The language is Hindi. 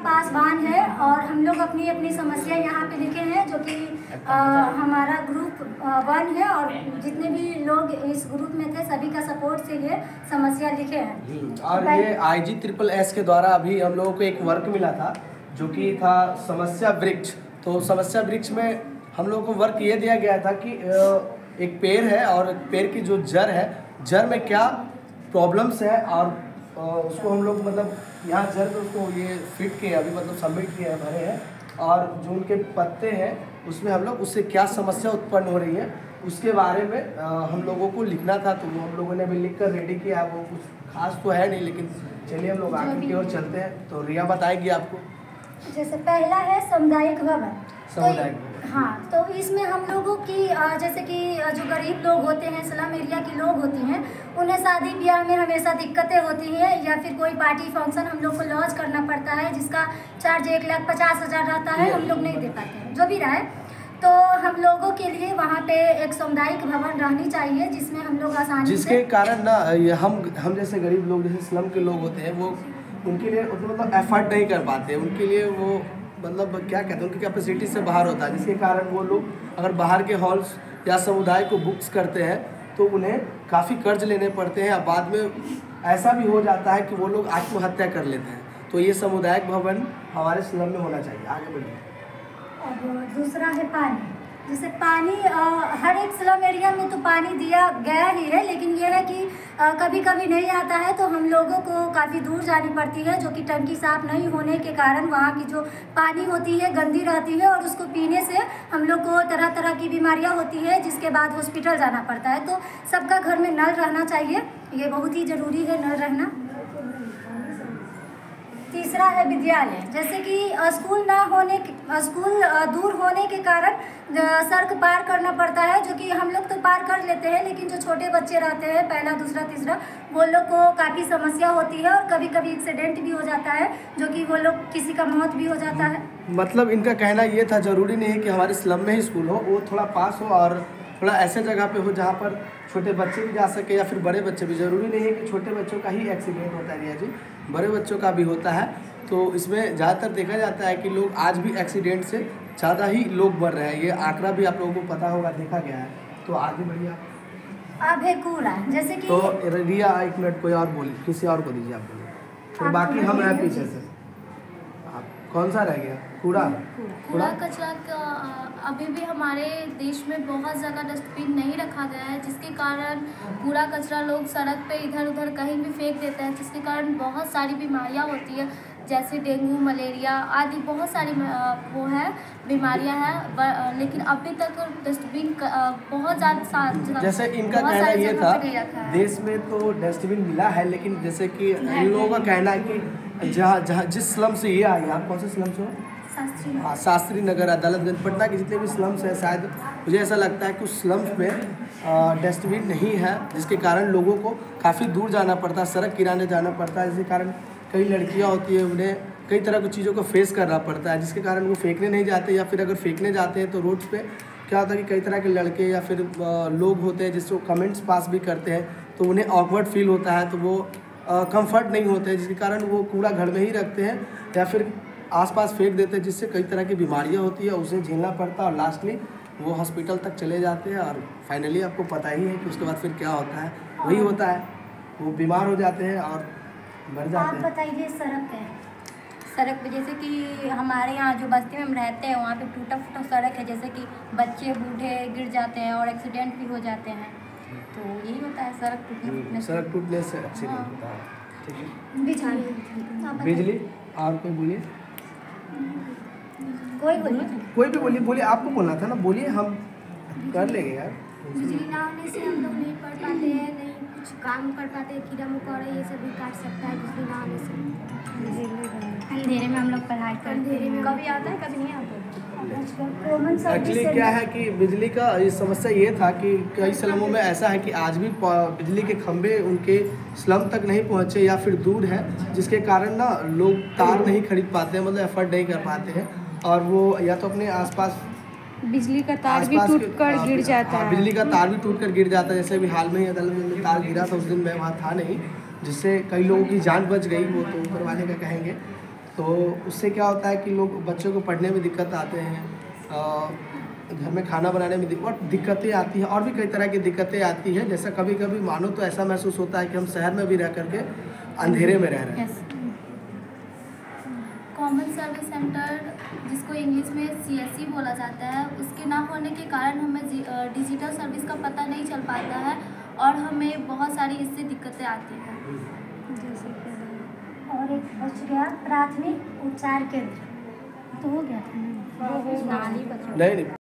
पास वाहन है और हम लोग अपनी अपनी समस्या यहाँ पे लिखे हैं, जो कि हमारा ग्रुप 1 है और जितने भी लोग इस ग्रुप में थे सभी का सपोर्ट से ये समस्या लिखे हैं। और ये IGSSS के द्वारा अभी हम लोगों को एक वर्क मिला था जो कि था समस्या वृक्ष। तो समस्या वृक्ष में हम लोगों को वर्क ये दिया गया था कि एक पेड़ है और पेड़ की जो जड़ है, जड़ में क्या प्रॉब्लम्स है और उसको हम लोग मतलब यहाँ जड़ में उसको ये फिट किए अभी मतलब सबमिट किए हैं, भरे हैं। और जो उनके पत्ते हैं उसमें हम लोग उससे क्या समस्या उत्पन्न हो रही है उसके बारे में हम लोगों को लिखना था। तो वो हम लोगों ने अभी लिख कर रेडी किया। वो कुछ खास तो है नहीं, लेकिन चलिए हम लोग आगे की ओर चलते हैं। तो रिया बताएगी आपको। जैसे पहला है सामुदायिक भवन। सामुदायिक हाँ, तो इसमें हम लोगों की जैसे कि जो गरीब लोग होते हैं, स्लम एरिया के लोग होती हैं, उन्हें शादी ब्याह में हमेशा दिक्कतें होती हैं या फिर कोई पार्टी फंक्शन हम लोग को लॉन्च करना पड़ता है जिसका चार्ज 1,50,000 रहता है, हम लोग नहीं दे पाते हैं। जो भी रहा है, तो हम लोगों के लिए वहाँ पे एक सामुदायिक भवन रहनी चाहिए जिसमें हम लोग आसानी जिसके कारण ना हम जैसे गरीब लोग, जैसे स्लम के लोग होते हैं, वो उनके लिए मतलब एफर्ट नहीं कर पाते। उनके लिए वो मतलब क्या कहते हैं, उनकी कैपेसिटी से बाहर होता है, जिसके कारण वो लोग अगर बाहर के हॉल्स या समुदाय को बुक्स करते हैं तो उन्हें काफ़ी कर्ज लेने पड़ते हैं। बाद में ऐसा भी हो जाता है कि वो लोग आत्महत्या कर लेते हैं। तो ये सामुदायिक भवन हमारे स्लम में होना चाहिए। आगे बढ़िए। और दूसरा है पानी। जैसे पानी हर एक स्लम एरिया में तो पानी दिया गया ही है, लेकिन ये है कि कभी कभी नहीं आता है तो हम लोगों को काफ़ी दूर जानी पड़ती है, जो कि टंकी साफ नहीं होने के कारण वहाँ की जो पानी होती है गंदी रहती है और उसको पीने से हम लोग को तरह तरह की बीमारियाँ होती है, जिसके बाद हॉस्पिटल जाना पड़ता है। तो सबका घर में नल रहना चाहिए, ये बहुत ही ज़रूरी है नल रहना। तीसरा है विद्यालय। जैसे कि स्कूल दूर होने के कारण सड़क पार करना पड़ता है, जो कि हम लोग तो पार कर लेते हैं, लेकिन जो छोटे बच्चे रहते हैं, पहला दूसरा तीसरा, वो लोग को काफ़ी समस्या होती है और कभी कभी एक्सीडेंट भी हो जाता है, जो कि वो लोग किसी का मौत भी हो जाता है। मतलब इनका कहना ये था, ज़रूरी नहीं है कि हमारे स्लम में ही स्कूल हो, वो थोड़ा पास हो और थोड़ा ऐसे जगह पे हो जहाँ पर छोटे बच्चे भी जा सके या फिर बड़े बच्चे भी। ज़रूरी नहीं है कि छोटे बच्चों का ही एक्सीडेंट होता है रिया जी, बड़े बच्चों का भी होता है। तो इसमें ज़्यादातर देखा जाता है कि लोग आज भी एक्सीडेंट से ज़्यादा ही लोग मर रहे हैं। ये आंकड़ा भी आप लोगों को पता होगा, देखा गया है। तो आगे बढ़िए आप। अब है कूड़ा। जैसे कि तो रिया एक मिनट कोई और बोलिए, किसी और को दीजिए आप बोलिए, फिर बाकी हम हैं पीछे से। कौन सा रह गया? कूड़ा कचरा का अभी भी हमारे देश में बहुत ज़्यादा डस्टबिन नहीं रखा गया है, जिसके कारण कूड़ा कचरा लोग सड़क पे इधर उधर कहीं भी फेंक देते हैं, जिसके कारण बहुत सारी बीमारियां होती है, जैसे डेंगू, मलेरिया आदि बहुत सारी वो है बीमारियां हैं। लेकिन अभी तक डस्टबिन बहुत ज़्यादा, जैसे इनका कहना ये था देश में तो डस्टबिन मिला है, लेकिन जैसे कि इन लोगों का कहना है कि जहाँ जिस स्लम से ये आ गया, आप कौन से स्लम से हो? हाँ, शास्त्री नगर, अदालतगंज, पटना के जितने भी स्लम्स हैं, शायद मुझे ऐसा लगता है कि उस स्लम्स में डस्टबिन नहीं है, जिसके कारण लोगों को काफ़ी दूर जाना पड़ता है, सड़क किनारे जाना पड़ता है, जिसके कारण कई लड़कियां होती है, उन्हें कई तरह की चीज़ों को फेस करना पड़ता है, जिसके कारण वो फेंकने नहीं जाते, या फिर अगर फेंकने जाते हैं तो रोड पे क्या होता है कि कई तरह के लड़के या फिर लोग होते हैं जिसको कमेंट्स पास भी करते हैं, तो उन्हें ऑकवर्ड फील होता है, तो वो कंफर्ट नहीं होते हैं, जिसके कारण वो कूड़ा घर में ही रखते हैं या फिर आसपास फेंक देते हैं, जिससे कई तरह की बीमारियां होती है, उसे झेलना पड़ता है और लास्टली वो हॉस्पिटल तक चले जाते हैं। और फाइनली आपको पता ही है कि उसके बाद फिर क्या होता है, वही होता है, वो बीमार हो जाते हैं और मर जाते हैं। आप बताइए सड़क है। सड़क पे जैसे कि हमारे यहाँ जो बस्ती में हम रहते हैं, वहाँ पे टूटा फूटा सड़क है, जैसे कि बच्चे बूढ़े गिर जाते हैं और एक्सीडेंट भी हो जाते हैं। तो यही होता है सड़क टूटने से। सड़क टूटने से एक्सीडेंट होता है। ठीक है। बिजली और कोई बोलिए, कोई भी बोलिए, आपको बोलना था ना, बोलिए, हम कर लेंगे यार। बिजली ना होने से हम लोग नहीं पढ़ पाते हैं, नहीं कुछ काम कर पाते हैं, कीड़ा मकोड़ा ये सब भी काट सकता है बिजली ना होने से। अंधेरे में हम लोग पढ़ाई करते हैं, कभी आता है कभी नहीं आता। एक्चुअली क्या है कि बिजली का ये समस्या ये था कि कई स्लमों में ऐसा है कि आज भी बिजली के खंभे उनके स्लम तक नहीं पहुंचे या फिर दूर है, जिसके कारण ना लोग तार नहीं खरीद पाते हैं, मतलब एफर्ट नहीं कर पाते हैं, और वो या तो अपने आसपास बिजली का तार भी टूट कर गिर जाता है। बिजली का तार भी टूट कर गिर जाता है। जैसे भी हाल में ही अदालत में तार गिरा था, उस दिन मैं वहाँ था नहीं, जिससे कई लोगों की जान बच गई, वो तो ऊपर वाले का कहेंगे। तो उससे क्या होता है कि लोग बच्चों को पढ़ने में दिक्कत आते हैं, घर में खाना बनाने में और दिक्कतें आती हैं, और भी कई तरह की दिक्कतें आती हैं। जैसा कभी कभी मानो तो ऐसा महसूस होता है कि हम शहर में भी रह करके अंधेरे में रह रहे हैं। कॉमन सर्विस सेंटर, जिसको इंग्लिश में CSC बोला जाता है, उसके ना होने के कारण हमें डिजिटल सर्विस का पता नहीं चल पाता है और हमें बहुत सारी इससे दिक्कतें आती हैं। और एक बच गया प्राथमिक उपचार केंद्र, तो हो गया था नहीं।